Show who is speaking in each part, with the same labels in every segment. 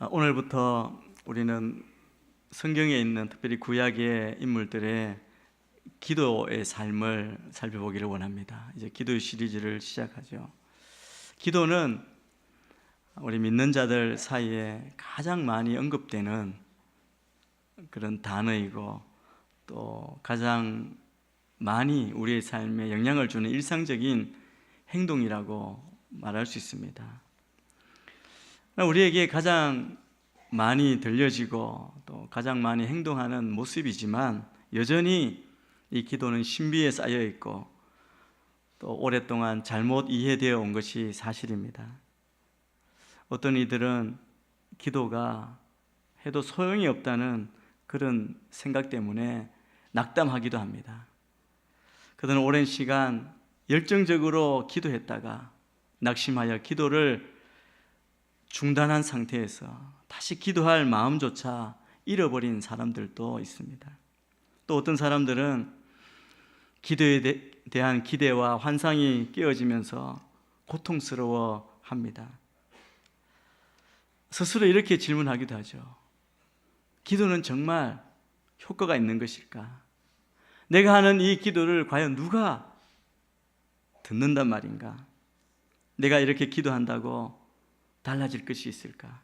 Speaker 1: 오늘부터 우리는 성경에 있는 특별히 구약의 인물들의 기도의 삶을 살펴보기를 원합니다. 이제 기도 시리즈를 시작하죠. 기도는 우리 믿는 자들 사이에 가장 많이 언급되는 그런 단어이고, 또 가장 많이 우리의 삶에 영향을 주는 일상적인 행동이라고 말할 수 있습니다. 우리에게 가장 많이 들려지고 또 가장 많이 행동하는 모습이지만, 여전히 이 기도는 신비에 쌓여 있고 또 오랫동안 잘못 이해되어 온 것이 사실입니다. 어떤 이들은 기도가 해도 소용이 없다는 그런 생각 때문에 낙담하기도 합니다. 그들은 오랜 시간 열정적으로 기도했다가 낙심하여 기도를 중단한 상태에서 다시 기도할 마음조차 잃어버린 사람들도 있습니다. 또 어떤 사람들은 기도에 대한 기대와 환상이 깨어지면서 고통스러워 합니다. 스스로 이렇게 질문하기도 하죠. 기도는 정말 효과가 있는 것일까? 내가 하는 이 기도를 과연 누가 듣는단 말인가? 내가 이렇게 기도한다고 달라질 것이 있을까?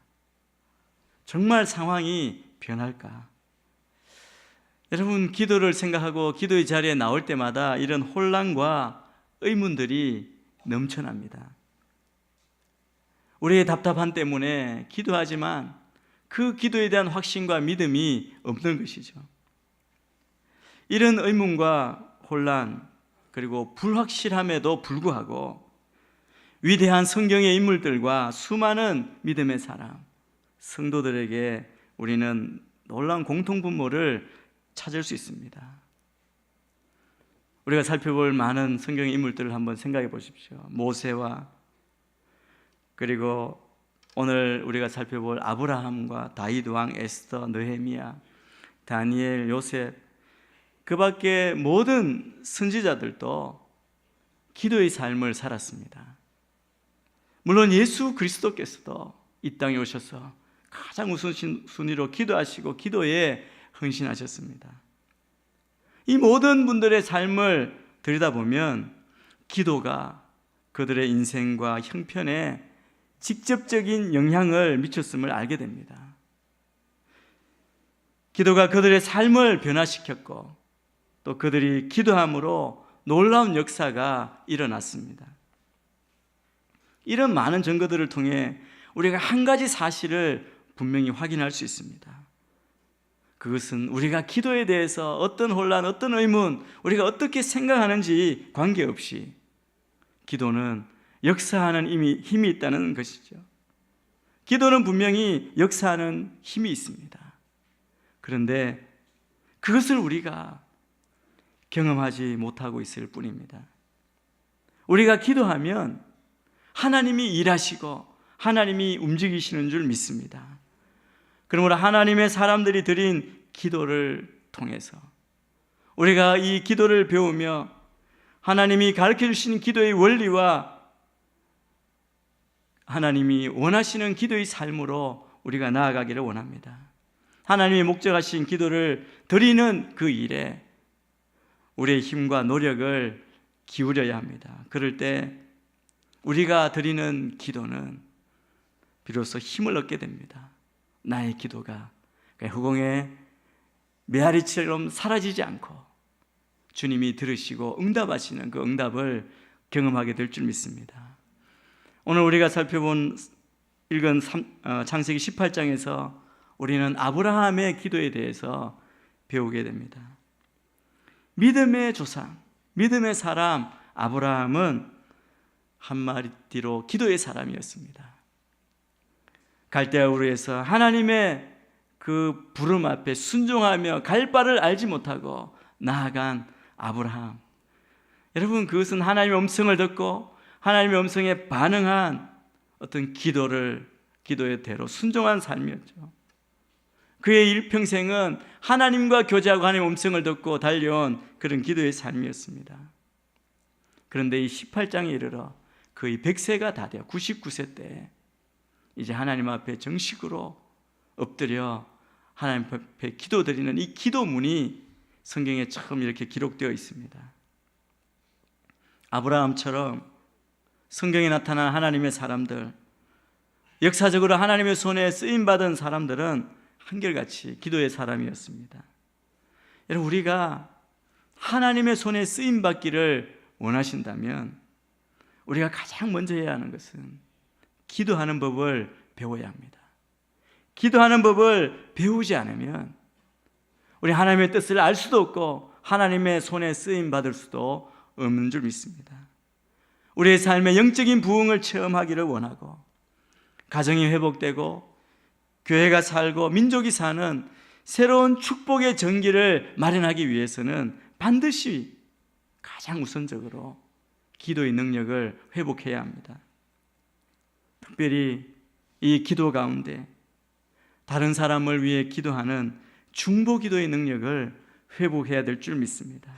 Speaker 1: 정말 상황이 변할까? 여러분, 기도를 생각하고 기도의 자리에 나올 때마다 이런 혼란과 의문들이 넘쳐납니다. 우리의 답답함 때문에 기도하지만 그 기도에 대한 확신과 믿음이 없는 것이죠. 이런 의문과 혼란, 그리고 불확실함에도 불구하고 위대한 성경의 인물들과 수많은 믿음의 사람, 성도들에게 우리는 놀라운 공통분모를 찾을 수 있습니다. 우리가 살펴볼 많은 성경의 인물들을 한번 생각해 보십시오. 모세와, 그리고 오늘 우리가 살펴볼 아브라함과 다윗 왕, 에스더, 느헤미야, 다니엘, 요셉, 그 밖에 모든 선지자들도 기도의 삶을 살았습니다. 물론 예수 그리스도께서도 이 땅에 오셔서 가장 우선순위로 기도하시고 기도에 헌신하셨습니다. 이 모든 분들의 삶을 들여다보면 기도가 그들의 인생과 형편에 직접적인 영향을 미쳤음을 알게 됩니다. 기도가 그들의 삶을 변화시켰고 또 그들이 기도함으로 놀라운 역사가 일어났습니다. 이런 많은 증거들을 통해 우리가 한 가지 사실을 분명히 확인할 수 있습니다. 그것은 우리가 기도에 대해서 어떤 혼란, 어떤 의문, 우리가 어떻게 생각하는지 관계없이 기도는 역사하는 힘이 있다는 것이죠. 기도는 분명히 역사하는 힘이 있습니다. 그런데 그것을 우리가 경험하지 못하고 있을 뿐입니다. 우리가 기도하면 하나님이 일하시고 하나님이 움직이시는 줄 믿습니다. 그러므로 하나님의 사람들이 드린 기도를 통해서 우리가 이 기도를 배우며 하나님이 가르쳐 주신 기도의 원리와 하나님이 원하시는 기도의 삶으로 우리가 나아가기를 원합니다. 하나님이 목적하신 기도를 드리는 그 일에 우리의 힘과 노력을 기울여야 합니다. 그럴 때 우리가 드리는 기도는 비로소 힘을 얻게 됩니다. 나의 기도가 후공의 메아리처럼 사라지지 않고 주님이 들으시고 응답하시는 그 응답을 경험하게 될 줄 믿습니다. 오늘 우리가 읽은 창세기 18장에서 우리는 아브라함의 기도에 대해서 배우게 됩니다. 믿음의 조상, 믿음의 사람 아브라함은 한마디로 기도의 사람이었습니다. 갈대아 우르에서 하나님의 그 부름 앞에 순종하며 갈 바를 알지 못하고 나아간 아브라함. 여러분, 그것은 하나님의 음성을 듣고 하나님의 음성에 반응한 어떤 기도의 대로 순종한 삶이었죠. 그의 일평생은 하나님과 교제하고 하나님의 음성을 듣고 달려온 그런 기도의 삶이었습니다. 그런데 이 18장에 이르러 거의 100세가 다 되어 99세 때 이제 하나님 앞에 정식으로 엎드려 하나님 앞에 기도드리는 이 기도문이 성경에 처음 이렇게 기록되어 있습니다. 아브라함처럼 성경에 나타난 하나님의 사람들, 역사적으로 하나님의 손에 쓰임받은 사람들은 한결같이 기도의 사람이었습니다. 여러분, 우리가 하나님의 손에 쓰임받기를 원하신다면 우리가 가장 먼저 해야 하는 것은 기도하는 법을 배워야 합니다. 기도하는 법을 배우지 않으면 우리 하나님의 뜻을 알 수도 없고 하나님의 손에 쓰임받을 수도 없는 줄 믿습니다. 우리의 삶의 영적인 부흥을 체험하기를 원하고 가정이 회복되고 교회가 살고 민족이 사는 새로운 축복의 전기를 마련하기 위해서는 반드시 가장 우선적으로 기도의 능력을 회복해야 합니다. 특별히 이 기도 가운데 다른 사람을 위해 기도하는 중보 기도의 능력을 회복해야 될 줄 믿습니다.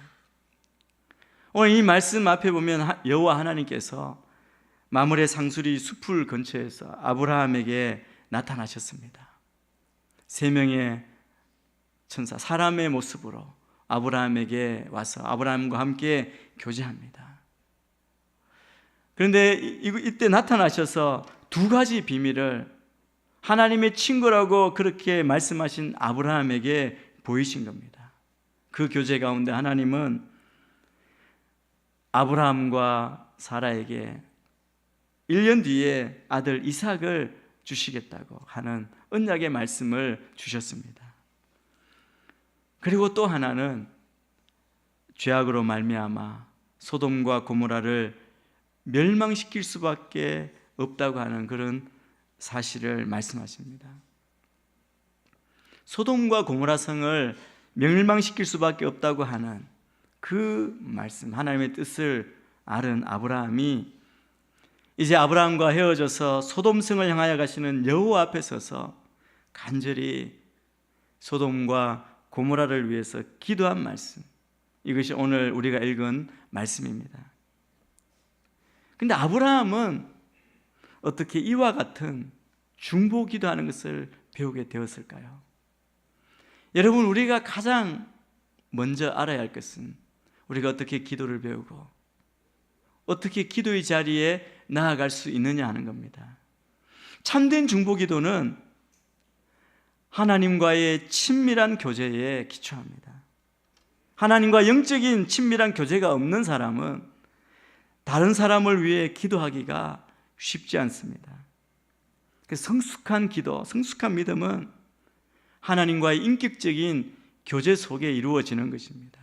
Speaker 1: 오늘 이 말씀 앞에 보면 여호와 하나님께서 마므레 상수리 숲을 근처에서 아브라함에게 나타나셨습니다. 3명의 천사, 사람의 모습으로 아브라함에게 와서 아브라함과 함께 교제합니다. 그런데 이때 나타나셔서 2가지 비밀을 하나님의 친구라고 그렇게 말씀하신 아브라함에게 보이신 겁니다. 그 교제 가운데 하나님은 아브라함과 사라에게 1년 뒤에 아들 이삭을 주시겠다고 하는 언약의 말씀을 주셨습니다. 그리고 또 하나는 죄악으로 말미암아 소돔과 고모라를 멸망시킬 수밖에 없다고 하는 그런 사실을 말씀하십니다. 소돔과 고모라 성을 멸망시킬 수밖에 없다고 하는 그 말씀, 하나님의 뜻을 알은 아브라함이 이제 아브라함과 헤어져서 소돔성을 향하여 가시는 여호와 앞에 서서 간절히 소돔과 고모라를 위해서 기도한 말씀, 이것이 오늘 우리가 읽은 말씀입니다. 근데 아브라함은 어떻게 이와 같은 중보 기도하는 것을 배우게 되었을까요? 여러분, 우리가 가장 먼저 알아야 할 것은 우리가 어떻게 기도를 배우고 어떻게 기도의 자리에 나아갈 수 있느냐 하는 겁니다. 참된 중보 기도는 하나님과의 친밀한 교제에 기초합니다. 하나님과 영적인 친밀한 교제가 없는 사람은 다른 사람을 위해 기도하기가 쉽지 않습니다. 성숙한 기도, 성숙한 믿음은 하나님과의 인격적인 교제 속에 이루어지는 것입니다.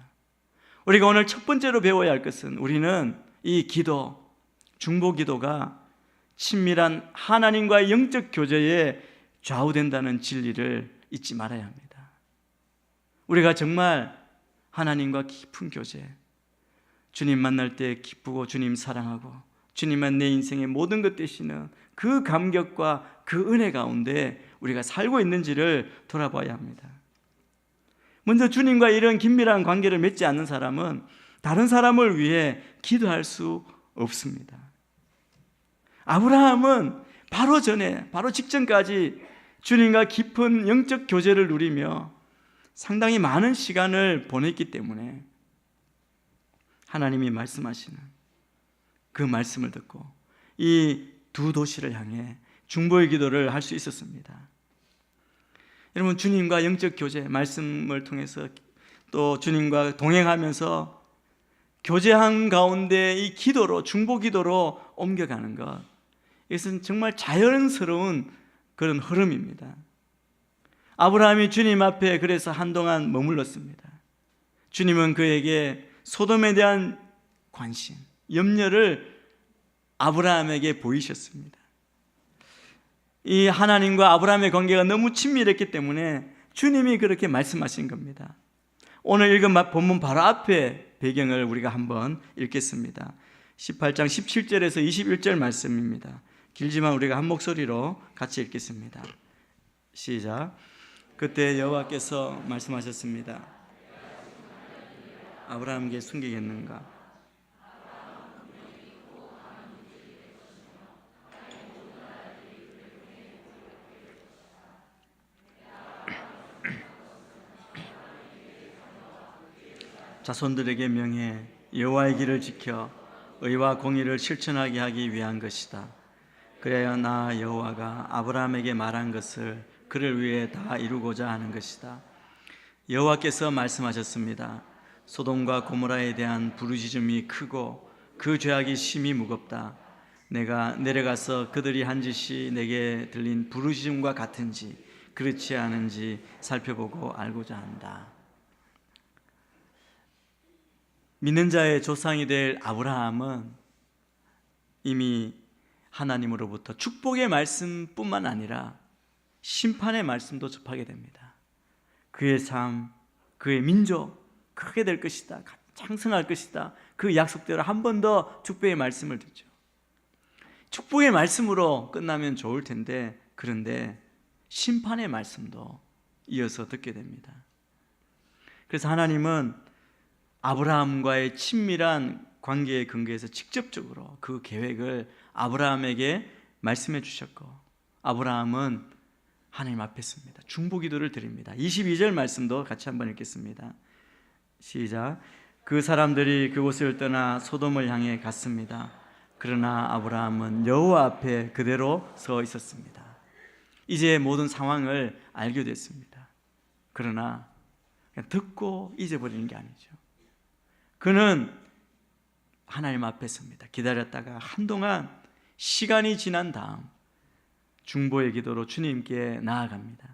Speaker 1: 우리가 오늘 첫 번째로 배워야 할 것은 우리는 이 기도, 중보 기도가 친밀한 하나님과의 영적 교제에 좌우된다는 진리를 잊지 말아야 합니다. 우리가 정말 하나님과 깊은 교제, 주님 만날 때 기쁘고 주님 사랑하고 주님만 내 인생의 모든 것 되시는 그 감격과 그 은혜 가운데 우리가 살고 있는지를 돌아봐야 합니다. 먼저 주님과 이런 긴밀한 관계를 맺지 않는 사람은 다른 사람을 위해 기도할 수 없습니다. 아브라함은 바로 직전까지 주님과 깊은 영적 교제를 누리며 상당히 많은 시간을 보냈기 때문에 하나님이 말씀하시는 그 말씀을 듣고 이 2도시를 향해 중보의 기도를 할 수 있었습니다. 여러분, 주님과 영적 교제, 말씀을 통해서 또 주님과 동행하면서 교제한 가운데 이 기도로, 중보 기도로 옮겨가는 것, 이것은 정말 자연스러운 그런 흐름입니다. 아브라함이 주님 앞에 그래서 한동안 머물렀습니다. 주님은 그에게 소돔에 대한 관심, 염려를 아브라함에게 보이셨습니다. 이 하나님과 아브라함의 관계가 너무 친밀했기 때문에 주님이 그렇게 말씀하신 겁니다. 오늘 읽은 본문 바로 앞에 배경을 우리가 한번 읽겠습니다. 18장 17절에서 21절 말씀입니다. 길지만 우리가 한 목소리로 같이 읽겠습니다. 시작. 그때 여호와께서 말씀하셨습니다. 아브라함에게 숨기겠는가? 자손들에게 명해 여호와의 길을 지켜 의와 공의를 실천하게 하기 위한 것이다. 그래야 나 여호와가 아브라함에게 말한 것을 그를 위해 다 이루고자 하는 것이다. 여호와께서 말씀하셨습니다. 소돔과 고모라에 대한 부르짖음이 크고 그 죄악이 심히 무겁다. 내가 내려가서 그들이 한 짓이 내게 들린 부르짖음과 같은지 그렇지 않은지 살펴보고 알고자 한다. 믿는 자의 조상이 될 아브라함은 이미 하나님으로부터 축복의 말씀뿐만 아니라 심판의 말씀도 접하게 됩니다. 그의 삶, 그의 민족 크게 될 것이다, 창성할 것이다, 그 약속대로 한 번 더 축복의 말씀을 듣죠. 축복의 말씀으로 끝나면 좋을 텐데, 그런데 심판의 말씀도 이어서 듣게 됩니다. 그래서 하나님은 아브라함과의 친밀한 관계의 근거에서 직접적으로 그 계획을 아브라함에게 말씀해 주셨고, 아브라함은 하나님 앞에 섭니다. 중보기도를 드립니다. 22절 말씀도 같이 한번 읽겠습니다. 시작. 그 사람들이 그곳을 떠나 소돔을 향해 갔습니다. 그러나 아브라함은 여호와 앞에 그대로 서 있었습니다. 이제 모든 상황을 알게 됐습니다. 그러나 그냥 듣고 잊어버리는 게 아니죠. 그는 하나님 앞에 섭니다. 기다렸다가 한동안 시간이 지난 다음 중보의 기도로 주님께 나아갑니다.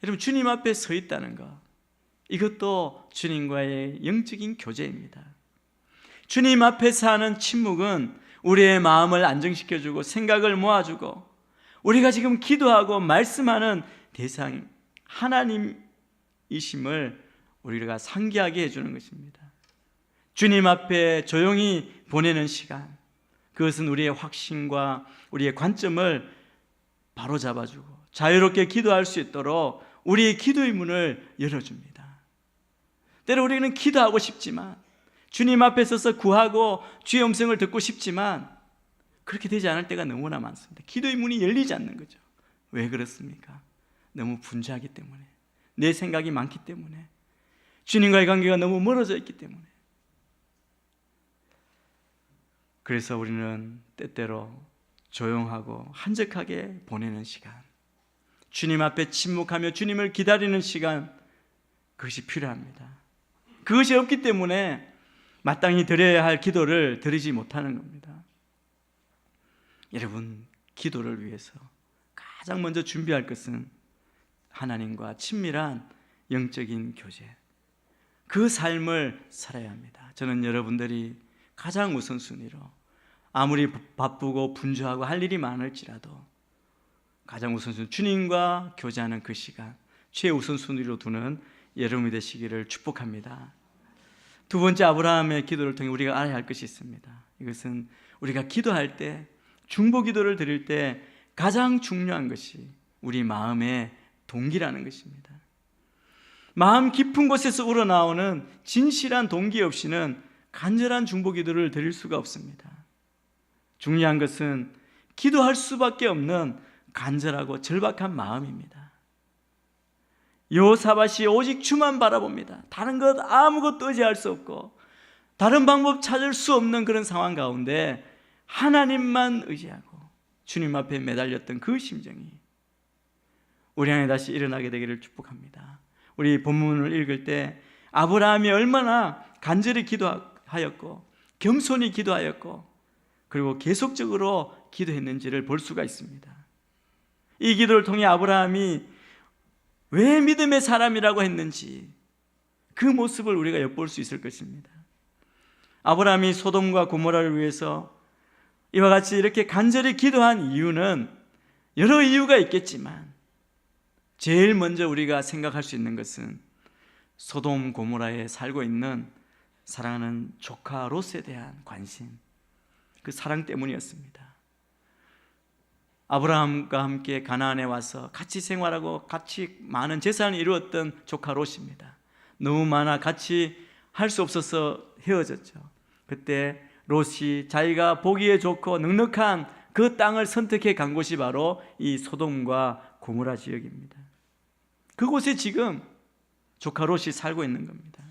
Speaker 1: 여러분, 주님 앞에 서 있다는 것, 이것도 주님과의 영적인 교제입니다. 주님 앞에서 하는 침묵은 우리의 마음을 안정시켜주고 생각을 모아주고 우리가 지금 기도하고 말씀하는 대상 하나님이심을 우리가 상기하게 해주는 것입니다. 주님 앞에 조용히 보내는 시간, 그것은 우리의 확신과 우리의 관점을 바로잡아주고 자유롭게 기도할 수 있도록 우리의 기도의 문을 열어줍니다. 때로 우리는 기도하고 싶지만, 주님 앞에 서서 구하고 주의 음성을 듣고 싶지만 그렇게 되지 않을 때가 너무나 많습니다. 기도의 문이 열리지 않는 거죠. 왜 그렇습니까? 너무 분주하기 때문에, 내 생각이 많기 때문에, 주님과의 관계가 너무 멀어져 있기 때문에. 그래서 우리는 때때로 조용하고 한적하게 보내는 시간, 주님 앞에 침묵하며 주님을 기다리는 시간, 그것이 필요합니다. 그것이 없기 때문에 마땅히 드려야 할 기도를 드리지 못하는 겁니다. 여러분, 기도를 위해서 가장 먼저 준비할 것은 하나님과 친밀한 영적인 교제, 그 삶을 살아야 합니다. 저는 여러분들이 가장 우선순위로, 아무리 바쁘고 분주하고 할 일이 많을지라도 가장 우선순위, 주님과 교제하는 그 시간 최우선순위로 두는 여러분이 되시기를 축복합니다. 두 번째, 아브라함의 기도를 통해 우리가 알아야 할 것이 있습니다. 이것은 우리가 기도할 때, 중보 기도를 드릴 때 가장 중요한 것이 우리 마음의 동기라는 것입니다. 마음 깊은 곳에서 우러나오는 진실한 동기 없이는 간절한 중보 기도를 드릴 수가 없습니다. 중요한 것은 기도할 수밖에 없는 간절하고 절박한 마음입니다. 여호사밧이 오직 주만 바라봅니다. 다른 것 아무것도 의지할 수 없고 다른 방법 찾을 수 없는 그런 상황 가운데 하나님만 의지하고 주님 앞에 매달렸던 그 심정이 우리 안에 다시 일어나게 되기를 축복합니다. 우리 본문을 읽을 때 아브라함이 얼마나 간절히 기도하였고 겸손히 기도하였고 그리고 계속적으로 기도했는지를 볼 수가 있습니다. 이 기도를 통해 아브라함이 왜 믿음의 사람이라고 했는지 그 모습을 우리가 엿볼 수 있을 것입니다. 아브라함이 소돔과 고모라를 위해서 이와 같이 이렇게 간절히 기도한 이유는 여러 이유가 있겠지만 제일 먼저 우리가 생각할 수 있는 것은 소돔 고모라에 살고 있는 사랑하는 조카 롯에 대한 관심, 그 사랑 때문이었습니다. 아브라함과 함께 가나안에 와서 같이 생활하고 같이 많은 재산을 이루었던 조카 롯입니다. 너무 많아 같이 할 수 없어서 헤어졌죠. 그때 롯이 자기가 보기에 좋고 넉넉한 그 땅을 선택해 간 곳이 바로 이 소돔과 고모라 지역입니다. 그곳에 지금 조카 롯이 살고 있는 겁니다.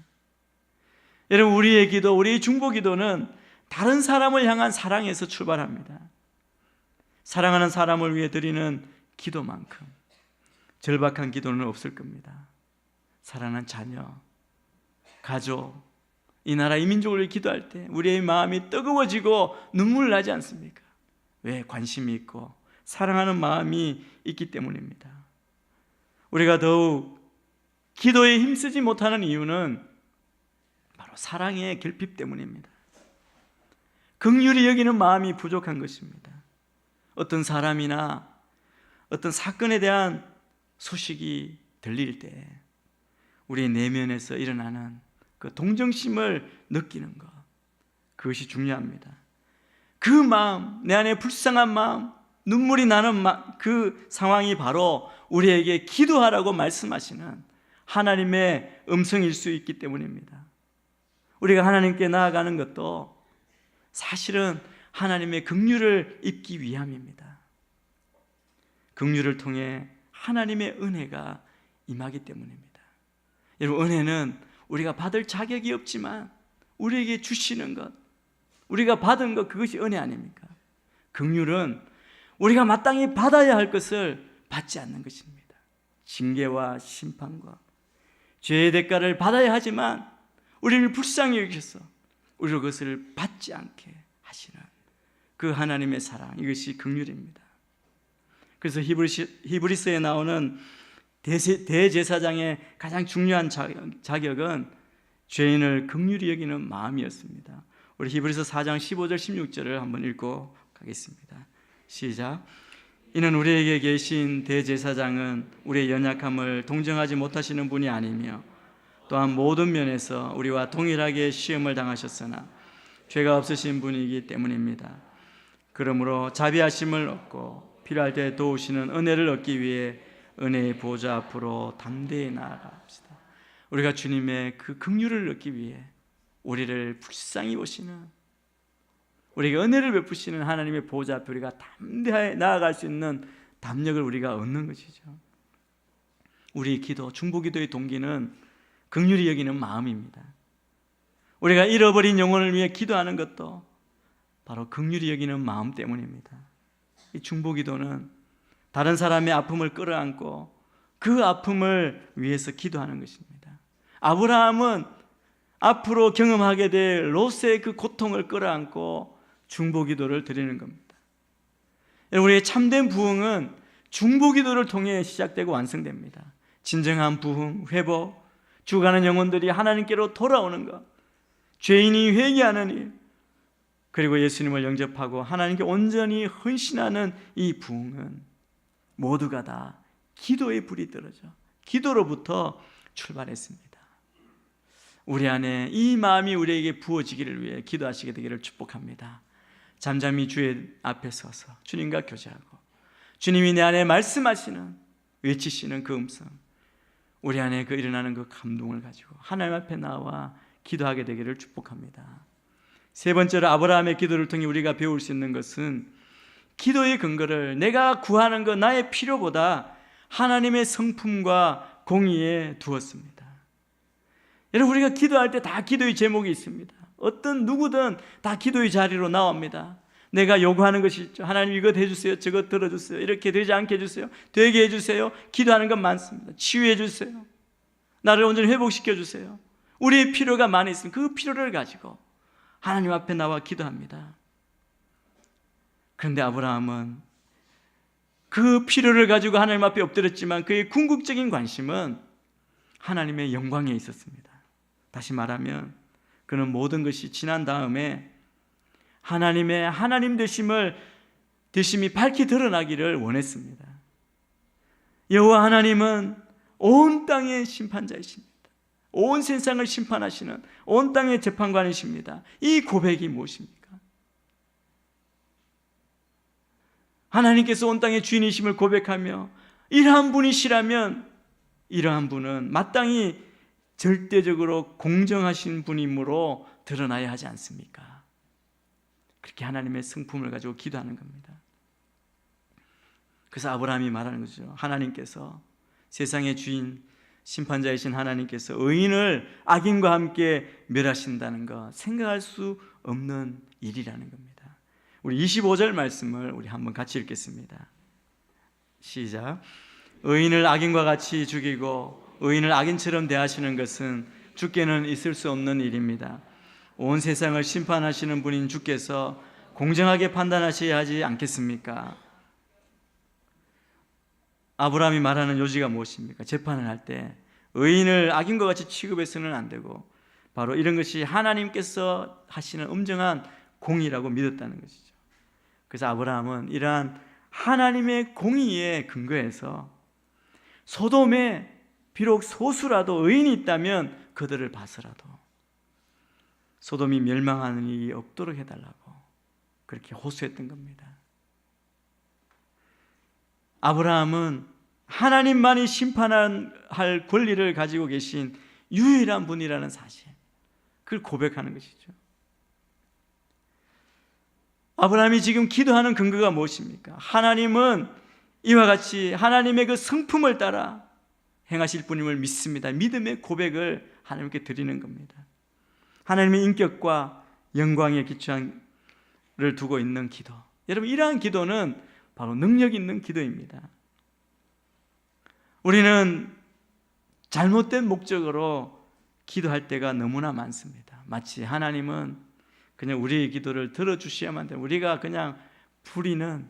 Speaker 1: 여러분, 우리의 기도, 우리의 중보 기도는 다른 사람을 향한 사랑에서 출발합니다. 사랑하는 사람을 위해 드리는 기도만큼 절박한 기도는 없을 겁니다. 사랑하는 자녀, 가족, 이 나라 이 민족을 위해 기도할 때 우리의 마음이 뜨거워지고 눈물 나지 않습니까? 왜? 관심이 있고 사랑하는 마음이 있기 때문입니다. 우리가 더욱 기도에 힘쓰지 못하는 이유는 바로 사랑의 결핍 때문입니다. 긍휼히 여기는 마음이 부족한 것입니다. 어떤 사람이나 어떤 사건에 대한 소식이 들릴 때 우리 내면에서 일어나는 그 동정심을 느끼는 것, 그것이 중요합니다. 그 마음, 내 안에 불쌍한 마음, 눈물이 나는 그 상황이 바로 우리에게 기도하라고 말씀하시는 하나님의 음성일 수 있기 때문입니다. 우리가 하나님께 나아가는 것도 사실은 하나님의 긍휼을 입기 위함입니다. 긍휼을 통해 하나님의 은혜가 임하기 때문입니다. 여러분, 은혜는 우리가 받을 자격이 없지만 우리에게 주시는 것, 우리가 받은 것, 그것이 은혜 아닙니까? 긍휼은 우리가 마땅히 받아야 할 것을 받지 않는 것입니다. 징계와 심판과 죄의 대가를 받아야 하지만 우리를 불쌍히 여기셔서 우리로 그것을 받지 않게 하시는 그 하나님의 사랑, 이것이 긍휼입니다. 그래서 히브리서에 나오는 대제사장의 가장 중요한 자격은 죄인을 긍휼히 여기는 마음이었습니다. 우리 히브리서 4장 15절 16절을 한번 읽고 가겠습니다. 시작. 이는 우리에게 계신 대제사장은 우리의 연약함을 동정하지 못하시는 분이 아니며 또한 모든 면에서 우리와 동일하게 시험을 당하셨으나 죄가 없으신 분이기 때문입니다. 그러므로 자비하심을 얻고 필요할 때 도우시는 은혜를 얻기 위해 은혜의 보좌 앞으로 담대히 나아갑시다. 우리가 주님의 그 긍휼을 얻기 위해 우리를 불쌍히 보시는, 우리에게 은혜를 베푸시는 하나님의 보좌 앞에 우리가 담대히 나아갈 수 있는 담력을 우리가 얻는 것이죠. 우리의 기도, 중보기도의 동기는 긍휼히 여기는 마음입니다. 우리가 잃어버린 영혼을 위해 기도하는 것도 바로 긍휼히 여기는 마음 때문입니다. 이 중보기도는 다른 사람의 아픔을 끌어안고 그 아픔을 위해서 기도하는 것입니다. 아브라함은 앞으로 경험하게 될 롯의 그 고통을 끌어안고 중보기도를 드리는 겁니다. 우리의 참된 부흥은 중보기도를 통해 시작되고 완성됩니다. 진정한 부흥, 회복, 죽어가는 영혼들이 하나님께로 돌아오는 것, 죄인이 회개하는 일, 그리고 예수님을 영접하고 하나님께 온전히 헌신하는 이 부흥은 모두가 다 기도의 불이 떨어져 기도로부터 출발했습니다. 우리 안에 이 마음이 우리에게 부어지기를 위해 기도하시게 되기를 축복합니다. 잠잠히 주의 앞에 서서 주님과 교제하고 주님이 내 안에 말씀하시는, 외치시는 그 음성, 우리 안에 그 일어나는 그 감동을 가지고 하나님 앞에 나와 기도하게 되기를 축복합니다. 세 번째로 아브라함의 기도를 통해 우리가 배울 수 있는 것은 기도의 근거를 내가 구하는 것, 나의 필요보다 하나님의 성품과 공의에 두었습니다. 여러분, 우리가 기도할 때 다 기도의 제목이 있습니다. 어떤 누구든 다 기도의 자리로 나옵니다. 내가 요구하는 것이 있죠. 하나님 이것 해주세요, 저것 들어주세요, 이렇게 되지 않게 해주세요, 되게 해주세요. 기도하는 것 많습니다. 치유해 주세요, 나를 온전히 회복시켜 주세요. 우리의 필요가 많이 있습니다. 그 필요를 가지고 하나님 앞에 나와 기도합니다. 그런데 아브라함은 그 필요를 가지고 하나님 앞에 엎드렸지만 그의 궁극적인 관심은 하나님의 영광에 있었습니다. 다시 말하면 그는 모든 것이 지난 다음에 하나님의 하나님 되심이 밝히 드러나기를 원했습니다. 여호와 하나님은 온 땅의 심판자이십니다. 온 세상을 심판하시는 온 땅의 재판관이십니다. 이 고백이 무엇입니까? 하나님께서 온 땅의 주인이심을 고백하며 이러한 분이시라면 이러한 분은 마땅히 절대적으로 공정하신 분이므로 드러나야 하지 않습니까? 그렇게 하나님의 성품을 가지고 기도하는 겁니다. 그래서 아브라함이 말하는 거죠. 하나님께서 세상의 주인, 심판자이신 하나님께서 의인을 악인과 함께 멸하신다는 것, 생각할 수 없는 일이라는 겁니다. 우리 25절 말씀을 우리 한번 같이 읽겠습니다. 시작. 의인을 악인과 같이 죽이고 의인을 악인처럼 대하시는 것은 주께는 있을 수 없는 일입니다. 온 세상을 심판하시는 분인 주께서 공정하게 판단하셔야 하지 않겠습니까? 아브라함이 말하는 요지가 무엇입니까? 재판을 할 때 의인을 악인과 같이 취급해서는 안 되고 바로 이런 것이 하나님께서 하시는 엄정한 공의라고 믿었다는 것이죠. 그래서 아브라함은 이러한 하나님의 공의에 근거해서 소돔에 비록 소수라도 의인이 있다면 그들을 봐서라도 소돔이 멸망하는 일이 없도록 해달라고 그렇게 호소했던 겁니다. 아브라함은 하나님만이 심판할 권리를 가지고 계신 유일한 분이라는 사실, 그걸 고백하는 것이죠. 아브라함이 지금 기도하는 근거가 무엇입니까? 하나님은 이와 같이 하나님의 그 성품을 따라 행하실 분임을 믿습니다. 믿음의 고백을 하나님께 드리는 겁니다. 하나님의 인격과 영광에 기초를 두고 있는 기도. 여러분, 이러한 기도는 바로 능력 있는 기도입니다. 우리는 잘못된 목적으로 기도할 때가 너무나 많습니다. 마치 하나님은 그냥 우리의 기도를 들어주셔야만 돼요. 우리가 그냥 부리는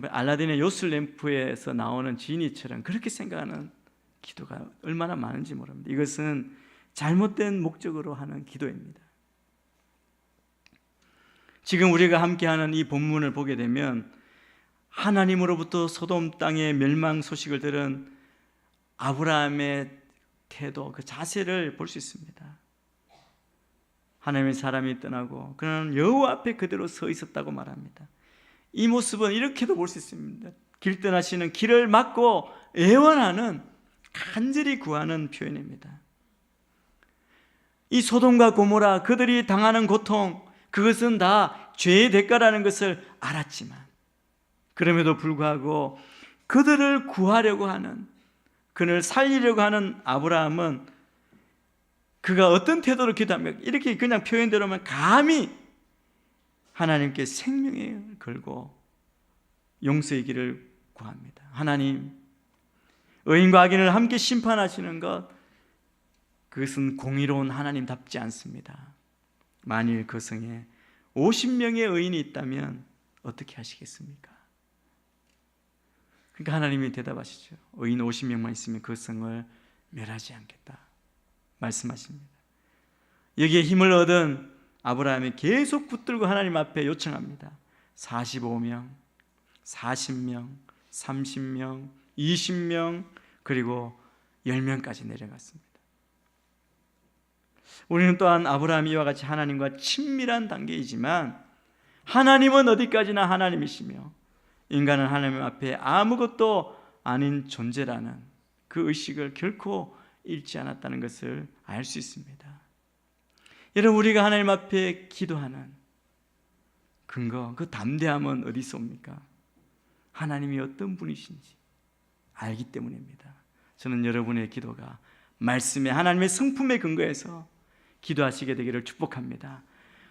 Speaker 1: 알라딘의 요술램프에서 나오는 지니처럼 그렇게 생각하는 기도가 얼마나 많은지 모릅니다. 이것은 잘못된 목적으로 하는 기도입니다. 지금 우리가 함께하는 이 본문을 보게 되면 하나님으로부터 소돔 땅의 멸망 소식을 들은 아브라함의 태도, 그 자세를 볼 수 있습니다. 하나님의 사람이 떠나고 그는 여호와 앞에 그대로 서 있었다고 말합니다. 이 모습은 이렇게도 볼 수 있습니다. 길 떠나시는 길을 막고 애원하는, 간절히 구하는 표현입니다. 이 소돔과 고모라, 그들이 당하는 고통, 그것은 다 죄의 대가라는 것을 알았지만 그럼에도 불구하고 그들을 구하려고 하는, 그를 살리려고 하는 아브라함은 그가 어떤 태도로 기도합니까? 이렇게 그냥 표현대로면 감히 하나님께 생명을 걸고 용서의 길을 구합니다. 하나님, 의인과 악인을 함께 심판하시는 것, 그것은 공의로운 하나님답지 않습니다. 만일 그 성에 50명의 의인이 있다면 어떻게 하시겠습니까? 그러니까 하나님이 대답하시죠. 의인 50명만 있으면 그 성을 멸하지 않겠다 말씀하십니다. 여기에 힘을 얻은 아브라함이 계속 붙들고 하나님 앞에 요청합니다. 45명, 40명, 30명, 20명, 그리고 10명까지 내려갔습니다. 우리는 또한 아브라함이 이와 같이 하나님과 친밀한 단계이지만 하나님은 어디까지나 하나님이시며 인간은 하나님 앞에 아무것도 아닌 존재라는 그 의식을 결코 잃지 않았다는 것을 알 수 있습니다. 여러분, 우리가 하나님 앞에 기도하는 근거, 그 담대함은 어디서 옵니까? 하나님이 어떤 분이신지 알기 때문입니다. 저는 여러분의 기도가 말씀에 하나님의 성품에 근거해서 기도하시게 되기를 축복합니다.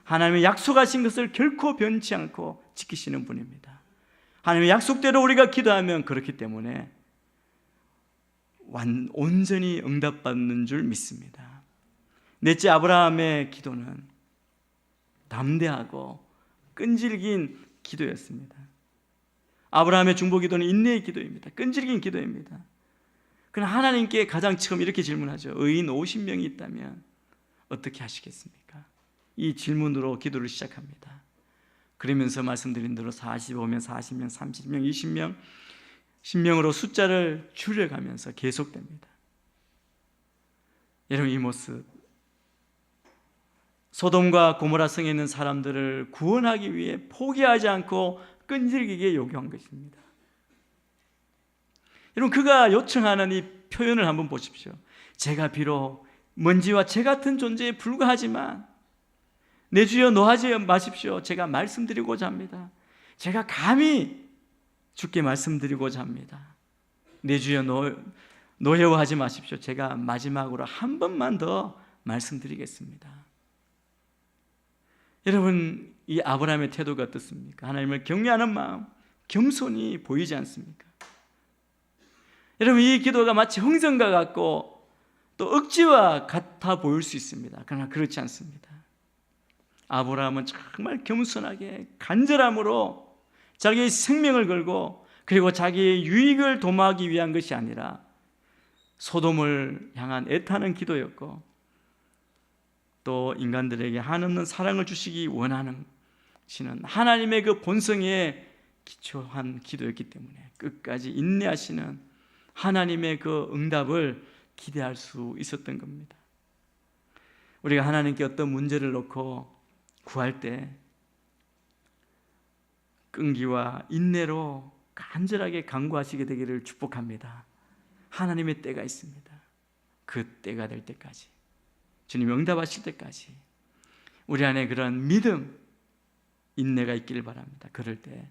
Speaker 1: 하나님의 약속하신 것을 결코 변치 않고 지키시는 분입니다. 하나님의 약속대로 우리가 기도하면 그렇기 때문에 온전히 응답받는 줄 믿습니다. 넷째, 아브라함의 기도는 담대하고 끈질긴 기도였습니다. 아브라함의 중보기도는 인내의 기도입니다. 끈질긴 기도입니다. 그러나 하나님께 가장 처음 이렇게 질문하죠. 의인 50명이 있다면 어떻게 하시겠습니까? 이 질문으로 기도를 시작합니다. 그러면서 말씀드린 대로 45명, 40명, 30명, 20명, 10명으로 숫자를 줄여가면서 계속됩니다. 여러분, 이 모습, 소돔과 고모라 성에 있는 사람들을 구원하기 위해 포기하지 않고 끈질기게 요구한 것입니다. 여러분, 그가 요청하는 이 표현을 한번 보십시오. 제가 비록 먼지와 재 같은 존재에 불과하지만 내 주여 노하지 마십시오. 제가 말씀드리고자 합니다. 제가 감히 주께 말씀드리고자 합니다. 내 주여 노여워하지 마십시오. 제가 마지막으로 한 번만 더 말씀드리겠습니다. 여러분, 이 아브라함의 태도가 어떻습니까? 하나님을 경외하는 마음, 겸손이 보이지 않습니까? 여러분, 이 기도가 마치 흥성과 같고 또 억지와 같아 보일 수 있습니다. 그러나 그렇지 않습니다. 아브라함은 정말 겸손하게 간절함으로 자기의 생명을 걸고, 그리고 자기의 유익을 도모하기 위한 것이 아니라 소돔을 향한 애타는 기도였고, 또 인간들에게 한없는 사랑을 주시기 원하는 시는 하나님의 그 본성에 기초한 기도였기 때문에 끝까지 인내하시는 하나님의 그 응답을 기대할 수 있었던 겁니다. 우리가 하나님께 어떤 문제를 놓고 구할 때 끈기와 인내로 간절하게 간구하시게 되기를 축복합니다. 하나님의 때가 있습니다. 그 때가 될 때까지, 주님 응답하실 때까지 우리 안에 그런 믿음, 인내가 있기를 바랍니다. 그럴 때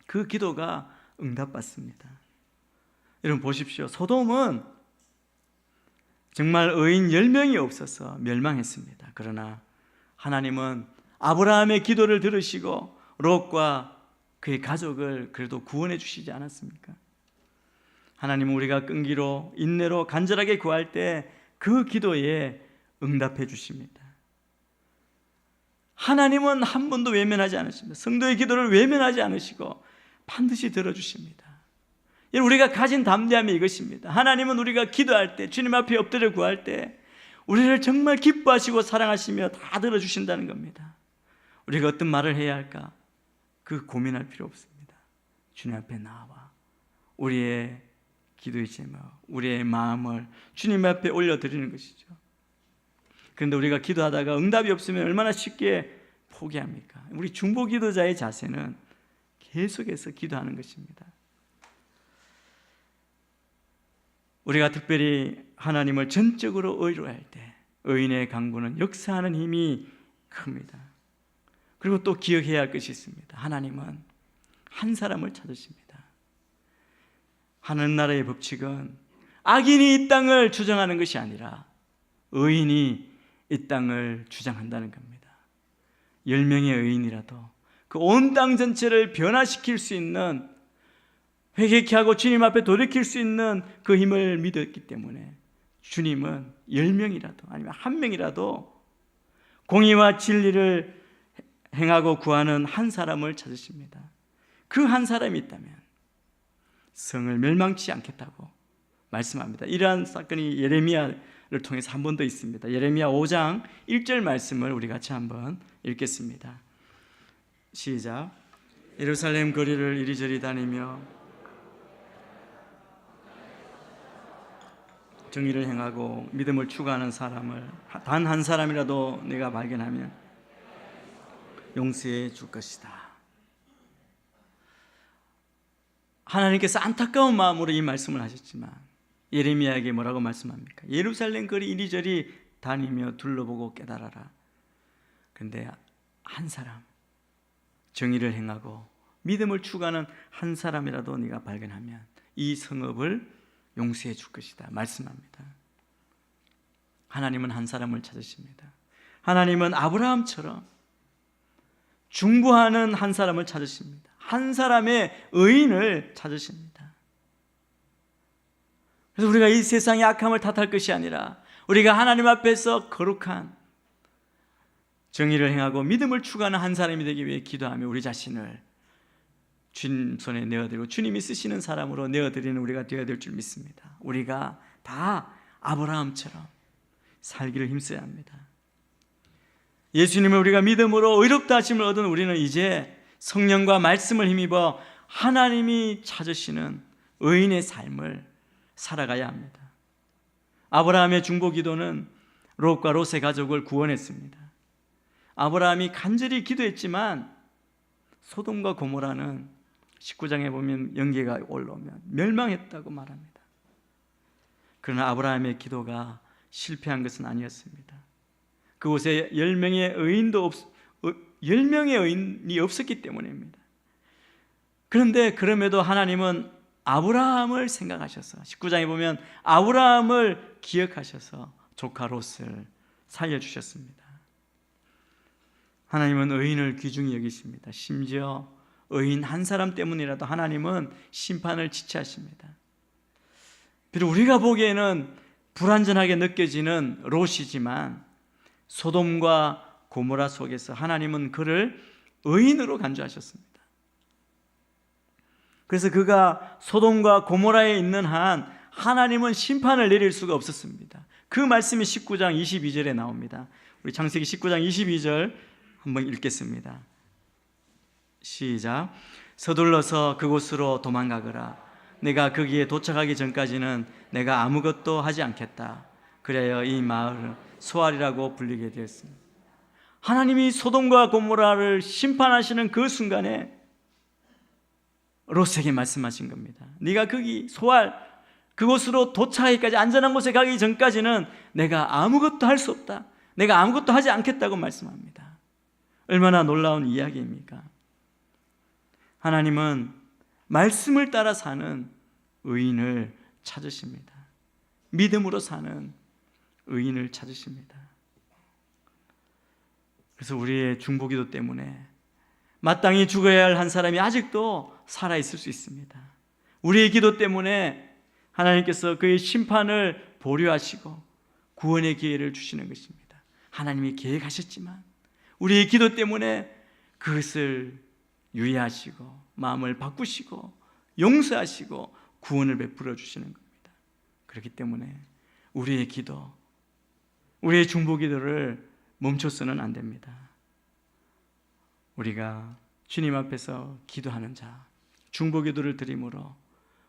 Speaker 1: 그 기도가 응답받습니다. 여러분 보십시오. 소돔은 정말 의인 10명이 없어서 멸망했습니다. 그러나 하나님은 아브라함의 기도를 들으시고 롯과 그의 가족을 그래도 구원해 주시지 않았습니까? 하나님은 우리가 끈기로 인내로 간절하게 구할 때 그 기도에 응답해 주십니다. 하나님은 한 번도 외면하지 않으십니다. 성도의 기도를 외면하지 않으시고 반드시 들어주십니다. 우리가 가진 담대함이 이것입니다. 하나님은 우리가 기도할 때, 주님 앞에 엎드려 구할 때 우리를 정말 기뻐하시고 사랑하시며 다 들어주신다는 겁니다. 우리가 어떤 말을 해야 할까? 그 고민할 필요 없습니다. 주님 앞에 나와 우리의 기도의 제목, 우리의 마음을 주님 앞에 올려드리는 것이죠. 그런데 우리가 기도하다가 응답이 없으면 얼마나 쉽게 포기합니까? 우리 중보 기도자의 자세는 계속해서 기도하는 것입니다. 우리가 특별히 하나님을 전적으로 의로할 때 의인의 강구는 역사하는 힘이 큽니다. 그리고 또 기억해야 할 것이 있습니다. 하나님은 한 사람을 찾으십니다. 하늘나라의 법칙은 악인이 이 땅을 주장하는 것이 아니라 의인이 이 땅을 주장한다는 겁니다. 10명의 의인이라도 그 온 땅 전체를 변화시킬 수 있는, 회개케 하고 주님 앞에 돌이킬 수 있는 그 힘을 믿었기 때문에 주님은 10명이라도 아니면 1명이라도 공의와 진리를 행하고 구하는 한 사람을 찾으십니다. 그 한 사람이 있다면 성을 멸망치 않겠다고 말씀합니다. 이러한 사건이 예레미야를 통해서 한 번 더 있습니다. 예레미야 5장 1절 말씀을 우리 같이 한번 읽겠습니다. 시작. 예루살렘 거리를 이리저리 다니며 정의를 행하고 믿음을 추구하는 사람을 단 한 사람이라도 내가 발견하면 용서해 줄 것이다. 하나님께서 안타까운 마음으로 이 말씀을 하셨지만 예레미야에게 뭐라고 말씀합니까? 예루살렘 거리 이리저리 다니며 둘러보고 깨달아라. 그런데 한 사람, 정의를 행하고 믿음을 추구하는 한 사람이라도 네가 발견하면 이 성읍을 용서해 줄 것이다 말씀합니다. 하나님은 한 사람을 찾으십니다. 하나님은 아브라함처럼 중보하는 한 사람을 찾으십니다. 한 사람의 의인을 찾으십니다. 그래서 우리가 이 세상의 악함을 탓할 것이 아니라 우리가 하나님 앞에서 거룩한 정의를 행하고 믿음을 추구하는 한 사람이 되기 위해 기도하며 우리 자신을 주님 손에 내어드리고 주님이 쓰시는 사람으로 내어드리는 우리가 되어야 될 줄 믿습니다. 우리가 다 아브라함처럼 살기를 힘써야 합니다. 예수님을 우리가 믿음으로 의롭다 하심을 얻은 우리는 이제 성령과 말씀을 힘입어 하나님이 찾으시는 의인의 삶을 살아가야 합니다. 아브라함의 중보 기도는 롯과 롯의 가족을 구원했습니다. 아브라함이 간절히 기도했지만 소돔과 고모라는 19장에 보면 연계가 올라오면 멸망했다고 말합니다. 그러나 아브라함의 기도가 실패한 것은 아니었습니다. 그곳에 10명의 의인이 없었기 때문입니다. 그런데 그럼에도 하나님은 아브라함을 생각하셔서 19장에 보면 아브라함을 기억하셔서 조카 롯을 살려주셨습니다. 하나님은 의인을 귀중히 여기십니다. 심지어 의인 한 사람 때문이라도 하나님은 심판을 지체하십니다. 비록 우리가 보기에는 불완전하게 느껴지는 롯이지만 소돔과 고모라 속에서 하나님은 그를 의인으로 간주하셨습니다. 그래서 그가 소돔과 고모라에 있는 한 하나님은 심판을 내릴 수가 없었습니다. 그 말씀이 19장 22절에 나옵니다. 우리 창세기 19장 22절 한번 읽겠습니다. 시작. 서둘러서 그곳으로 도망가거라. 내가 거기에 도착하기 전까지는 내가 아무것도 하지 않겠다. 그래야 이 마을을 소알이라고 불리게 되었습니다. 하나님이 소돔과 고모라를 심판하시는 그 순간에 롯에게 말씀하신 겁니다. 네가 거기 소알 그곳으로 도착하기까지, 안전한 곳에 가기 전까지는 내가 아무것도 할 수 없다. 내가 아무것도 하지 않겠다고 말씀합니다. 얼마나 놀라운 이야기입니까? 하나님은 말씀을 따라 사는 의인을 찾으십니다. 믿음으로 사는 의인을 찾으십니다. 그래서 우리의 중보기도 때문에 마땅히 죽어야 할 한 사람이 아직도 살아있을 수 있습니다. 우리의 기도 때문에 하나님께서 그의 심판을 보류하시고 구원의 기회를 주시는 것입니다. 하나님이 계획하셨지만 우리의 기도 때문에 그것을 유의하시고 마음을 바꾸시고 용서하시고 구원을 베풀어 주시는 겁니다. 그렇기 때문에 우리의 기도, 우리의 중보기도를 멈춰서는 안 됩니다. 우리가 주님 앞에서 기도하는 자, 중보기도를 드림으로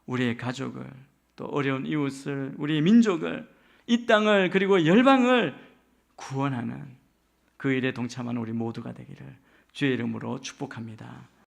Speaker 1: 우리의 가족을, 또 어려운 이웃을, 우리의 민족을, 이 땅을, 그리고 열방을 구원하는 그 일에 동참하는 우리 모두가 되기를 주의 이름으로 축복합니다.